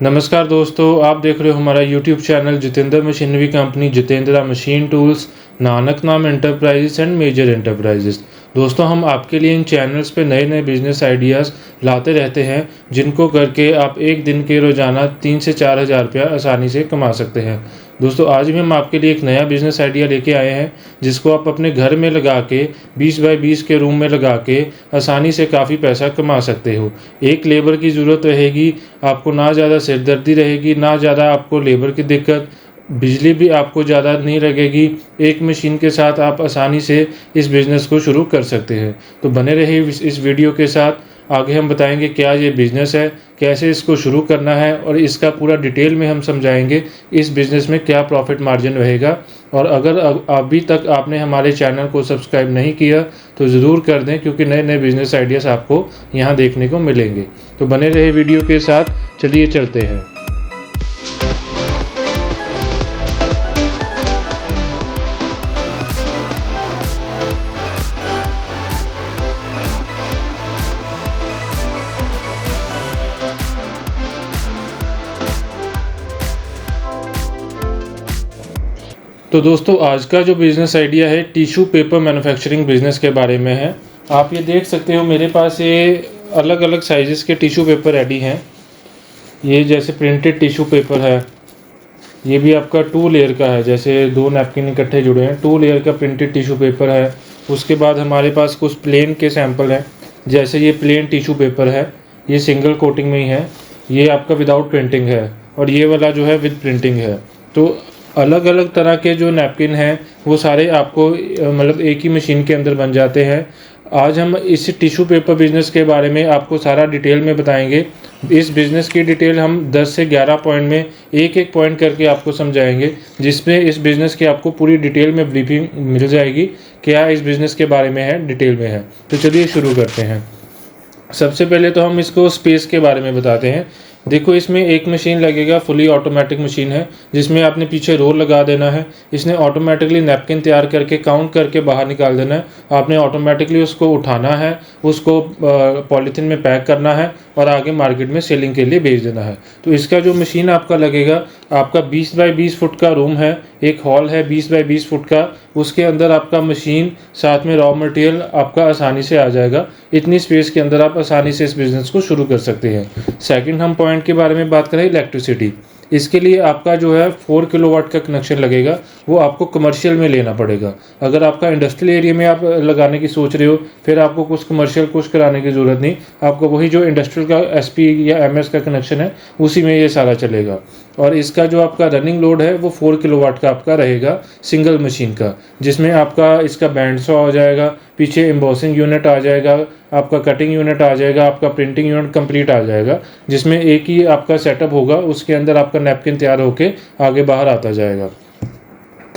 नमस्कार दोस्तों, आप देख रहे हो हमारा YouTube channel Jitendra machinery company, Jitendra machine tools, Nanak नाम एंटरप्राइजेस एंड मेजर एंटरप्राइजेस। दोस्तों, हम आपके लिए इन चैनल्स पे नए नए बिजनेस आइडियाज़ लाते रहते हैं, जिनको करके आप एक दिन के रोज़ाना 3 से 4 हज़ार रुपया आसानी से कमा सकते हैं। दोस्तों, आज भी हम आपके लिए एक नया बिज़नेस आइडिया लेके आए हैं, जिसको आप अपने घर में लगा के 20 बाई 20 के रूम में लगा के आसानी से काफ़ी पैसा कमा सकते हो। एक लेबर की ज़रूरत रहेगी, आपको ना ज़्यादा सिरदर्दी रहेगी, ना ज़्यादा आपको लेबर की दिक्कत, बिजली भी आपको ज़्यादा नहीं लगेगी। एक मशीन के साथ आप आसानी से इस बिज़नेस को शुरू कर सकते हैं। तो बने रहिए इस वीडियो के साथ। आगे हम बताएंगे क्या ये बिज़नेस है, कैसे इसको शुरू करना है, और इसका पूरा डिटेल में हम समझाएंगे इस बिज़नेस में क्या प्रॉफिट मार्जिन रहेगा। और अगर अभी तक आपने हमारे चैनल को सब्सक्राइब नहीं किया तो ज़रूर कर दें, क्योंकि नए नए बिज़नेस आइडियाज़ आपको यहाँ देखने को मिलेंगे। तो बने रहे वीडियो के साथ। चलिए चलते हैं। तो दोस्तों, आज का जो बिज़नेस आइडिया है टिश्यू पेपर मैन्युफैक्चरिंग बिज़नेस के बारे में है। आप ये देख सकते हो, मेरे पास ये अलग अलग साइज़ेस के टिश्यू पेपर रेडी हैं। ये जैसे प्रिंटेड टिश्यू पेपर है, ये भी आपका 2 लेयर का है, जैसे 2 नैपकिन इकट्ठे जुड़े हैं, 2 लेयर का प्रिंटेड टिश्यू पेपर है। उसके बाद हमारे पास कुछ प्लेन के सैंपल हैं, जैसे ये प्लेन टिश्यू पेपर है, ये सिंगल कोटिंग में ही है। ये आपका विदाउट प्रिंटिंग है, और ये वाला जो है विद प्रिंटिंग है। तो अलग अलग तरह के जो नैपकिन हैं वो सारे आपको मतलब एक ही मशीन के अंदर बन जाते हैं। आज हम इस टिश्यू पेपर बिज़नेस के बारे में आपको सारा डिटेल में बताएंगे। इस बिज़नेस की डिटेल हम 10 से 11 पॉइंट में एक एक पॉइंट करके आपको समझाएंगे, जिसमें इस बिज़नेस की आपको पूरी डिटेल में ब्रीफिंग मिल जाएगी, क्या इस बिज़नेस के बारे में है, डिटेल में है। तो चलिए शुरू करते हैं। सबसे पहले तो हम इसको स्पेस के बारे में बताते हैं। देखो, इसमें एक मशीन लगेगा, फुली ऑटोमेटिक मशीन है, जिसमें आपने पीछे रोल लगा देना है। इसने ऑटोमेटिकली नैपकिन तैयार करके काउंट करके बाहर निकाल देना है। आपने ऑटोमेटिकली उसको उठाना है, उसको पॉलीथीन में पैक करना है और आगे मार्केट में सेलिंग के लिए भेज देना है। तो इसका जो मशीन आपका लगेगा, आपका 20 बाई 20 फुट का रूम है, एक हॉल है 20 बाई 20 फुट का, उसके अंदर आपका मशीन साथ में रॉ मटेरियल आपका आसानी से आ जाएगा। इतनी स्पेस के अंदर आप आसानी से इस बिज़नेस को शुरू कर सकते हैं। सेकंड हम पॉइंट के बारे में बात करें, इलेक्ट्रिसिटी। इसके लिए आपका जो है 4 किलोवाट का कनेक्शन लगेगा, वो आपको कमर्शियल में लेना पड़ेगा। अगर आपका इंडस्ट्रियल एरिया में आप लगाने की सोच रहे हो, फिर आपको कुछ कमर्शियल कुछ कराने की ज़रूरत नहीं, आपको वही जो इंडस्ट्रियल का SP या MS का कनेक्शन है उसी में ये सारा चलेगा। और इसका जो आपका रनिंग लोड है वो 4 किलोवाट का आपका रहेगा, सिंगल मशीन का, जिसमें आपका इसका बैंड सॉ हो जाएगा, पीछे एम्बॉसिंग यूनिट आ जाएगा, आपका कटिंग यूनिट आ जाएगा, आपका प्रिंटिंग यूनिट कंप्लीट आ जाएगा, जिसमें एक ही आपका सेटअप होगा, उसके अंदर आपका नैपकिन तैयार होके आगे बाहर आता जाएगा।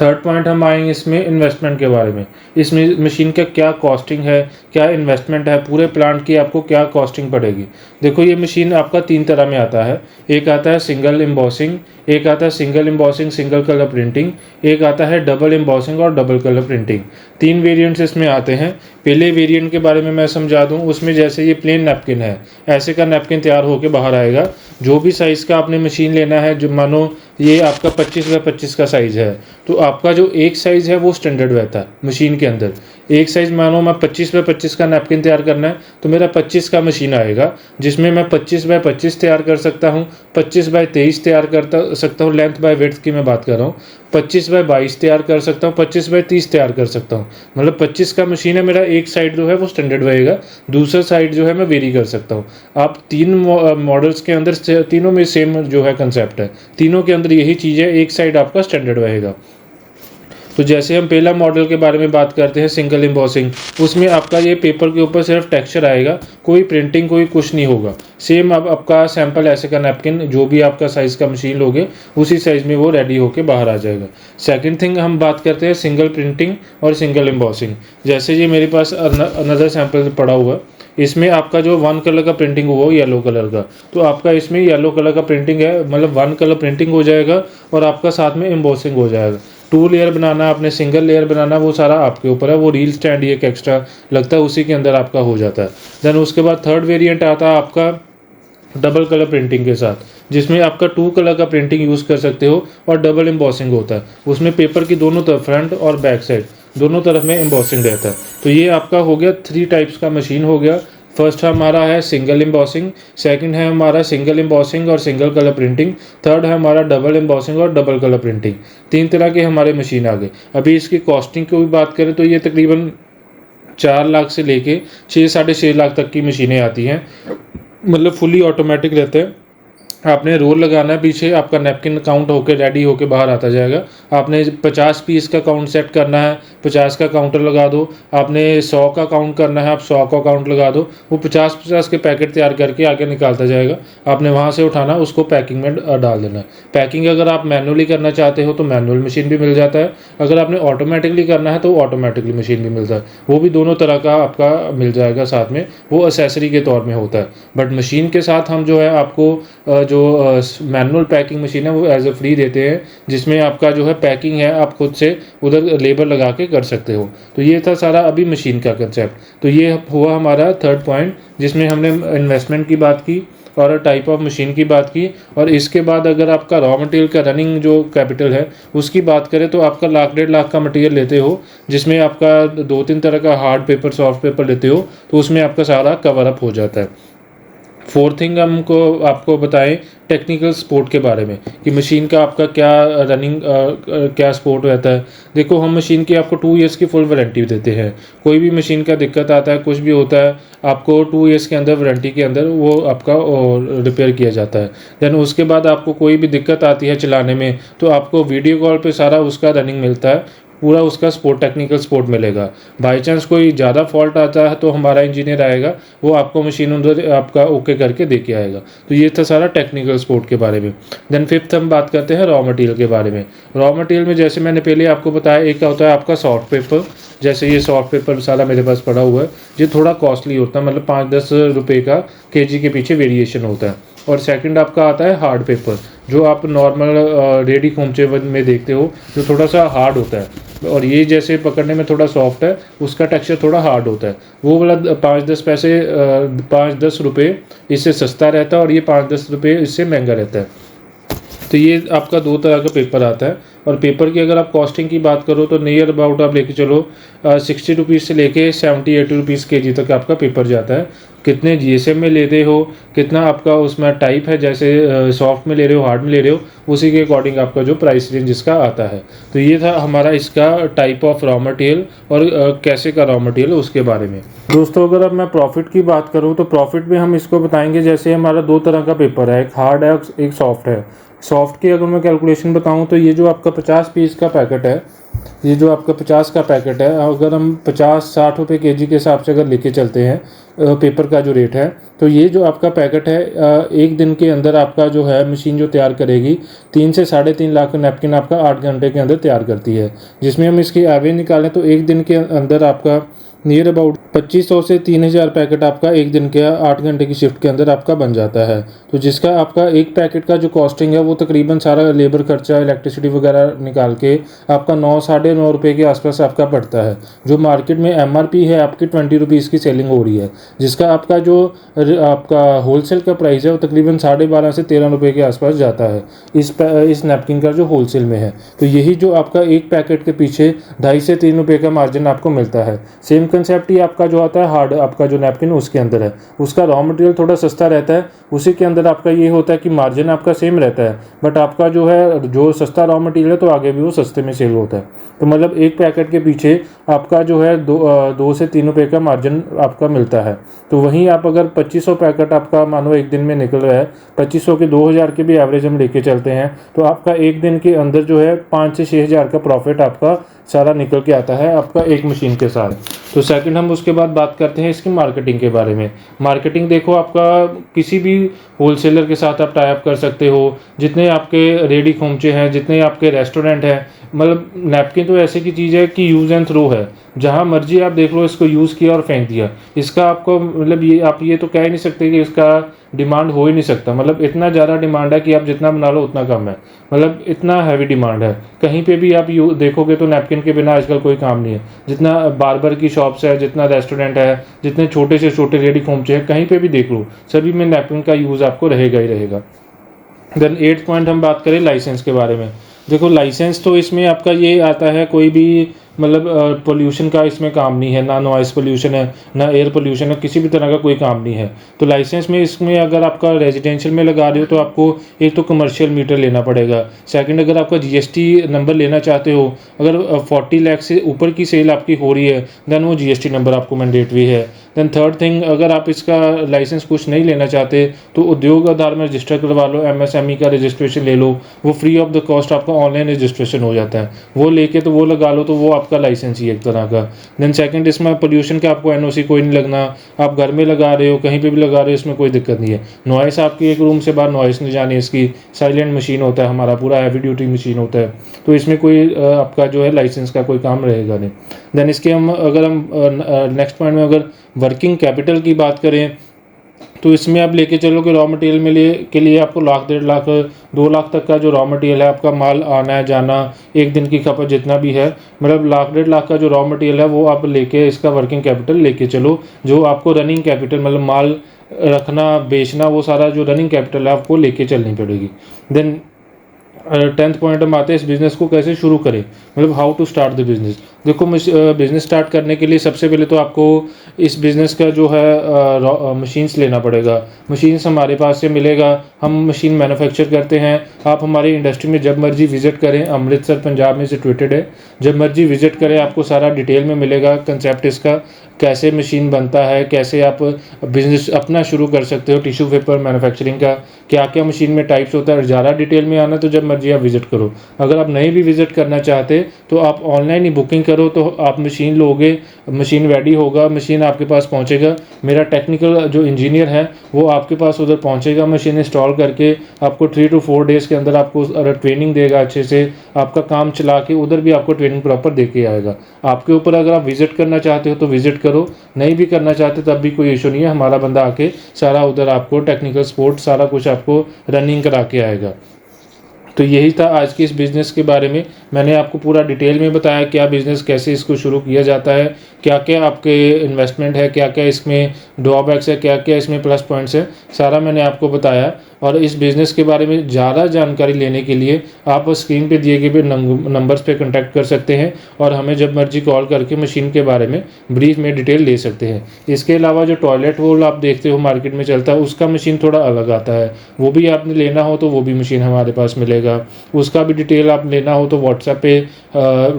थर्ड पॉइंट हम आएंगे इसमें इन्वेस्टमेंट के बारे में। इस मशीन का क्या कॉस्टिंग है, क्या इन्वेस्टमेंट है, पूरे प्लांट की आपको क्या कॉस्टिंग पड़ेगी। देखो, ये मशीन आपका 3 तरह में आता है। एक आता है सिंगल एम्बॉसिंग, एक आता है single embossing single colour printing, एक आता है डबल एम्बॉसिंग और डबल कलर प्रिंटिंग। 3 वेरिएंट्स इसमें आते हैं। पहले वेरिएंट के बारे में मैं समझा दूं। उसमें जैसे ये प्लेन नैपकिन है, ऐसे का नैपकिन तैयार होकर बाहर आएगा। जो भी साइज़ का आपने मशीन लेना है, जो मानो ये आपका 25 बाई 25 का साइज़ है, तो आपका जो एक साइज़ है वो स्टैंडर्ड रहता है मशीन के अंदर। एक साइज़ मानो मैं 25 बाई 25 का नैपकिन तैयार करना है, तो मेरा 25 का मशीन आएगा, जिसमें मैं 25 बाई 25 तैयार कर सकता हूँ, 25 बाई 23 तैयार कर सकता हूँ, लेंथ बाय विड्थ की मैं बात कर रहा हूँ, 25 बाई 22 तैयार कर सकता हूँ, 25 बाई 30 तैयार कर सकता हूँ। मतलब 25 का मशीन है मेरा, एक साइड जो है वो स्टैंडर्ड रहेगा, दूसरा साइड जो है मैं वेरी कर सकता हूँ। आप 3 मॉडल्स के अंदर, तीनों में सेम जो है कंसेप्ट है, तीनों के अंदर यही चीज़ है, एक साइड आपका स्टैंडर्ड रहेगा। तो जैसे हम पहला मॉडल के बारे में बात करते हैं, सिंगल एम्बॉसिंग, उसमें आपका ये पेपर के ऊपर सिर्फ टेक्सचर आएगा, कोई प्रिंटिंग कोई कुछ नहीं होगा। सेम अब आपका सैंपल ऐसे का नैपकिन जो भी आपका साइज़ का मशीन लोगे, उसी साइज़ में वो रेडी होके बाहर आ जाएगा। सेकंड थिंग हम बात करते हैं सिंगल प्रिंटिंग और सिंगल एम्बॉसिंग। जैसे ये मेरे पास अनदर सैंपल पड़ा हुआ है, इसमें आपका जो 1 कलर का प्रिंटिंग हुआ हो येलो कलर का, तो आपका इसमें येलो कलर का प्रिंटिंग है, मतलब 1 कलर प्रिंटिंग हो जाएगा और आपका साथ में एम्बॉसिंग हो जाएगा। 2 लेयर बनाना, आपने सिंगल लेयर बनाना, वो सारा आपके ऊपर है। वो रील स्टैंड एक एक्स्ट्रा लगता है, उसी के अंदर आपका हो जाता है। देन उसके बाद थर्ड वेरिएंट आता है आपका डबल कलर प्रिंटिंग के साथ। जिसमें आपका 2 कलर का प्रिंटिंग यूज़ कर सकते हो और डबल एम्बॉसिंग होता है। उसमें पेपर की दोनों तरफ, फ्रंट और बैक साइड दोनों तरफ में एम्बॉसिंग रहता है। तो ये आपका हो गया 3 टाइप्स का मशीन हो गया। फर्स्ट हमारा है सिंगल एम्बॉसिंग, सेकंड है हमारा सिंगल एम्बॉसिंग और सिंगल कलर प्रिंटिंग, थर्ड है हमारा डबल एम्बॉसिंग और डबल कलर प्रिंटिंग। 3 तरह के हमारे मशीन आ गए। अभी इसकी कॉस्टिंग की भी बात करें तो ये तकरीबन 4 लाख से लेके 6 साढ़े 6 लाख तक की मशीनें आती हैं। मतलब फुली ऑटोमेटिक रहते हैं। आपने रोल लगाना है, पीछे आपका नैपकिन काउंट होकर रेडी होकर बाहर आता जाएगा। आपने 50 पीस का काउंट सेट करना है, 50 का काउंटर लगा दो। आपने 100 का काउंट करना है, आप 100 का काउंट लगा दो। वो 50-50 के पैकेट तैयार करके आगे निकालता जाएगा। आपने वहाँ से उठाना, उसको पैकिंग में डाल देना है। पैकिंग अगर आप मैनुअली करना चाहते हो तो मैनुअल मशीन भी मिल जाता है। अगर आपने ऑटोमेटिकली करना है तो ऑटोमेटिकली मशीन भी मिलता है। वो भी दोनों तरह का आपका मिल जाएगा साथ में, वो एसेसरी के तौर में होता है। बट मशीन के साथ हम जो है आपको जो मैनुअल पैकिंग मशीन है वो एज ए फ्री देते हैं, जिसमें आपका जो है पैकिंग है आप खुद से उधर लेबर लगा के कर सकते हो। तो ये था सारा अभी मशीन का कंसेप्ट। तो ये हुआ हमारा थर्ड पॉइंट, जिसमें हमने इन्वेस्टमेंट की बात की और टाइप ऑफ मशीन की बात की। और इसके बाद अगर आपका रॉ मटेरियल का रनिंग जो कैपिटल है उसकी बात करें तो आपका 1,00,000-1,50,000 का मटेरियल लेते हो, जिसमें आपका 2-3 तरह का हार्ड पेपर, सॉफ्ट पेपर लेते हो, तो उसमें आपका सारा कवर अप हो जाता है। फोर्थ थिंग हमको आपको बताएं टेक्निकल सपोर्ट के बारे में कि मशीन का आपका क्या रनिंग क्या सपोर्ट रहता है। देखो, हम मशीन की आपको 2 ईयर्स की फुल वारंटी देते हैं। कोई भी मशीन का दिक्कत आता है, कुछ भी होता है, आपको 2 ईयर्स के अंदर वारंटी के अंदर वो आपका रिपेयर किया जाता है। देन उसके बाद आपको कोई भी दिक्कत आती है चलाने में तो आपको वीडियो कॉल पे सारा उसका रनिंग मिलता है, पूरा उसका सपोर्ट, टेक्निकल सपोर्ट मिलेगा। बाई चांस कोई ज़्यादा फॉल्ट आता है तो हमारा इंजीनियर आएगा, वो आपको मशीन उधर आपका ओके करके दे के आएगा। तो ये था सारा टेक्निकल सपोर्ट के बारे में। देन फिफ्थ हम बात करते हैं रॉ मटेरियल के बारे में। रॉ मटेरियल में जैसे मैंने पहले आपको बताया, एक का होता है आपका सॉफ्ट पेपर। जैसे ये सॉफ्ट पेपर सारा मेरे पास पड़ा हुआ है, ये थोड़ा कॉस्टली होता है, मतलब 5-10 रुपये का केजी के पीछे वेरिएशन होता है। और सेकंड आपका आता है हार्ड पेपर, जो आप नॉर्मल रेडी खोमचे में देखते हो, जो थोड़ा सा हार्ड होता है। और ये जैसे पकड़ने में थोड़ा सॉफ्ट है, उसका टेक्सचर थोड़ा हार्ड होता है। वो वाला 5-10 पैसे 5-10 रुपये इससे सस्ता रहता है और ये 5-10 रुपये इससे महंगा रहता है। तो ये आपका 2 तरह का पेपर आता है। और पेपर की अगर आप कॉस्टिंग की बात करो तो नियर अबाउट आप लेके चलो 60 रुपीज़ से लेके 70-80 रुपीज़ केजी तक आपका पेपर जाता है। कितने जीएसएम में लेते हो, कितना आपका उसमें टाइप है, जैसे सॉफ्ट में ले रहे हो, हार्ड में ले रहे हो, उसी के अकॉर्डिंग आपका जो प्राइस रेंज इसका आता है। तो ये था हमारा इसका टाइप ऑफ रॉ मटेरियल और कैसे का रॉ मटेरियल उसके बारे में। दोस्तों, अगर अब मैं प्रॉफिट की बात करूँ तो प्रॉफिट में हम इसको बताएंगे, जैसे हमारा 2 तरह का पेपर है, एक हार्ड है, एक सॉफ्ट है। सॉफ्ट की अगर मैं कैलकुलेशन बताऊं तो ये जो आपका 50 पीस का पैकेट है, ये जो आपका 50 का पैकेट है, अगर हम 50-60 रुपये केजी के हिसाब से अगर लेके चलते हैं पेपर का जो रेट है, तो ये जो आपका पैकेट है एक दिन के अंदर आपका जो है मशीन जो तैयार करेगी 3 से 3.5 लाख नैपकिन आपका 8 घंटे के अंदर तैयार करती है। जिसमें हम इसकी एवरेज निकालें तो एक दिन के अंदर आपका नियर अबाउट 2500 से 3000 पैकेट आपका एक दिन के 8 घंटे की शिफ्ट के अंदर आपका बन जाता है। तो जिसका आपका एक पैकेट का जो कॉस्टिंग है वो तकरीबन सारा लेबर खर्चा, इलेक्ट्रिसिटी वगैरह निकाल के आपका 9-9.5 रुपये के आसपास आपका पड़ता है। जो मार्केट में एमआरपी है आपकी 20 रुपीज़ की सेलिंग हो रही है, जिसका आपका जो आपका होलसेल का प्राइस है वो तकरीबन 12.5 से 13 रुपये के आसपास जाता है इस नैपकिन का जो होलसेल में है। तो यही जो आपका एक पैकेट के पीछे 2.5 से 3 रुपये का मार्जिन आपको मिलता है। सेम कंसेप्ट ही आपका जो आता है हार्ड आपका जो नैपकिन उसके अंदर है, उसका रॉ मटेरियल थोड़ा सस्ता रहता है, उसी के अंदर आपका ये होता है कि मार्जिन आपका सेम रहता है, बट आपका जो है जो सस्ता रॉ मटेरियल है तो आगे भी वो सस्ते में सेल होता है। तो मतलब एक पैकेट के पीछे आपका जो है 2 से 3 रुपये का मार्जिन आपका मिलता है। तो वहीं आप अगर 2500 पैकेट आपका मानो एक दिन में निकल रहा है, 2500 के 2000 के भी एवरेज हम लेके चलते हैं, तो आपका एक दिन के अंदर जो है 5 से 6000 का प्रॉफिट आपका सारा निकल के आता है आपका एक मशीन के साथ। तो सेकंड हम उसके बाद बात करते हैं इसकी मार्केटिंग के बारे में। मार्केटिंग देखो, आपका किसी भी होलसेलर के साथ आप टाई अप कर सकते हो। जितने आपके रेडी खोमचे हैं, जितने आपके रेस्टोरेंट हैं, मतलब नैपकिन तो ऐसे की चीज़ है कि यूज़ एंड थ्रो है, जहाँ मर्जी आप देख लो इसको यूज़ किया और फेंक दिया। इसका आपको मतलब ये आप ये तो कह ही नहीं सकते कि इसका डिमांड हो ही नहीं सकता। मतलब इतना ज़्यादा डिमांड है कि आप जितना बना लो उतना कम है, मतलब इतना हैवी डिमांड है। कहीं पे भी आप देखोगे तो नैपकिन के बिना आजकल कोई काम नहीं है। जितना बार्बर की शॉप्स है, जितना रेस्टोरेंट है, जितने छोटे से छोटे रेडी खोमचे हैं, कहीं पे भी देख लो, सभी में नैपकिन का यूज़ आपको रहेगा ही रहेगा। देन 8th पॉइंट हम बात करें लाइसेंस के बारे में। देखो लाइसेंस तो इसमें आपका ये आता है, कोई भी मतलब पोल्यूशन का इसमें काम नहीं है, ना नॉइस पोल्यूशन है, ना एयर पोल्यूशन है, किसी भी तरह का कोई काम नहीं है। तो लाइसेंस में इसमें अगर आपका रेजिडेंशियल में लगा रहे हो तो आपको एक तो कमर्शियल मीटर लेना पड़ेगा। सेकंड, अगर आपका जीएसटी नंबर लेना चाहते हो, अगर 40 लाख से ऊपर की सेल आपकी हो रही है देन वो जीएसटी नंबर आपको मैंडेटरी है। देन थर्ड थिंग, अगर आप इसका लाइसेंस कुछ नहीं लेना चाहते तो उद्योग आधार में रजिस्टर करवा लो, एमएसएमई का रजिस्ट्रेशन ले लो, वो फ्री ऑफ द कॉस्ट आपका ऑनलाइन रजिस्ट्रेशन हो जाता है, वो लेके तो वो लगा लो, तो वो आपका लाइसेंस ही एक तरह का। देन सेकंड, इसमें पोल्यूशन का आपको एनओसी कोई नहीं लगना, आप घर में लगा रहे हो, कहीं पे भी लगा रहे हो, इसमें कोई दिक्कत नहीं है। नॉइस आपकी एक रूम से बाहर नॉइस नहीं जानी, इसकी साइलेंट मशीन होता है, हमारा पूरा हैवी ड्यूटी मशीन होता है, तो इसमें कोई आपका जो है लाइसेंस का कोई काम रहेगा नहीं। देन इसके हम अगर हम नेक्स्ट पॉइंट में अगर वर्किंग कैपिटल की बात करें तो इसमें आप लेके चलो कि रॉ मटेरियल में के लिए आपको लाख 1.5 लाख 2 लाख तक का जो रॉ मटेरियल है, आपका माल आना है जाना, एक दिन की खपत जितना भी है, मतलब लाख 1.5 लाख का जो रॉ मटेरियल है वो आप लेके इसका वर्किंग कैपिटल लेके चलो। जो आपको रनिंग कैपिटल मतलब माल रखना बेचना वो सारा जो रनिंग कैपिटल है आपको लेके चलनी पड़ेगी। देन 10th पॉइंट हम आते हैं इस बिज़नेस को कैसे शुरू करें, मतलब how to start the business. देखो बिज़नेस स्टार्ट करने के लिए सबसे पहले तो आपको इस बिज़नेस का जो है मशीन्स लेना पड़ेगा। मशीन्स हमारे पास से मिलेगा, हम मशीन मैन्युफैक्चर करते हैं। आप हमारी इंडस्ट्री में जब मर्जी विज़िट करें, अमृतसर पंजाब में सिचुएटेड है, जब मर्जी विज़िट करें आपको सारा डिटेल में मिलेगा कंसेप्ट इसका, कैसे मशीन बनता है, कैसे आप बिज़नेस अपना शुरू कर सकते हो टिश्यू पेपर मैन्युफैक्चरिंग का, क्या क्या मशीन में टाइप्स होता है। ज़्यादा डिटेल में आना तो जब मर्जी आप विज़िट करो, अगर आप नहीं भी विज़िट करना चाहते तो आप ऑनलाइन ही बुकिंग करो, तो आप मशीन लोगे, मशीन रेडी होगा, मशीन आपके पास पहुंचेगा, मेरा टेक्निकल जो इंजीनियर है वो आपके पास उधर पहुंचेगा, मशीन इंस्टॉल करके आपको 3 to 4 डेज़ के अंदर आपको ट्रेनिंग देगा, अच्छे से आपका काम चला के उधर भी आपको ट्रेनिंग प्रॉपर दे के आएगा। आपके ऊपर, अगर आप विज़िट करना चाहते हो तो विज़िट करो, नहीं भी करना चाहते तब भी कोई इशू नहीं है, हमारा बंदा आके सारा उधर आपको टेक्निकल सपोर्ट सारा कुछ आपको रनिंग करा के आएगा। तो यही था आज के इस बिज़नेस के बारे में, मैंने आपको पूरा डिटेल में बताया क्या बिज़नेस, कैसे इसको शुरू किया जाता है, क्या क्या आपके इन्वेस्टमेंट है, क्या क्या इसमें ड्रॉबैक्स है, क्या क्या इसमें प्लस पॉइंट्स है, सारा मैंने आपको बताया। और इस बिज़नेस के बारे में ज़्यादा जानकारी लेने के लिए आप स्क्रीन पे दिए गए नंबर्स पे कांटेक्ट कर सकते हैं और हमें जब मर्जी कॉल करके मशीन के बारे में ब्रीफ में डिटेल ले सकते हैं। इसके अलावा जो टॉयलेट रोल आप देखते हो मार्केट में चलता है, उसका मशीन थोड़ा अलग आता है, वो भी आपने लेना हो तो वो भी मशीन हमारे पास मिलेगा। उसका भी डिटेल आप लेना हो तो व्हाट्सएप पे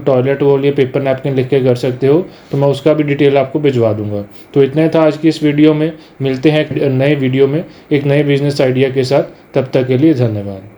टॉयलेट रोल या पेपर नैपकिन लिख के कर सकते हो, तो मैं उसका भी डिटेल आपको भिजवा दूंगा। तो इतना था आज की इस वीडियो में, मिलते हैं एक नए वीडियो में एक नए बिजनेस आइडिया के साथ, तब तक के लिए धन्यवाद।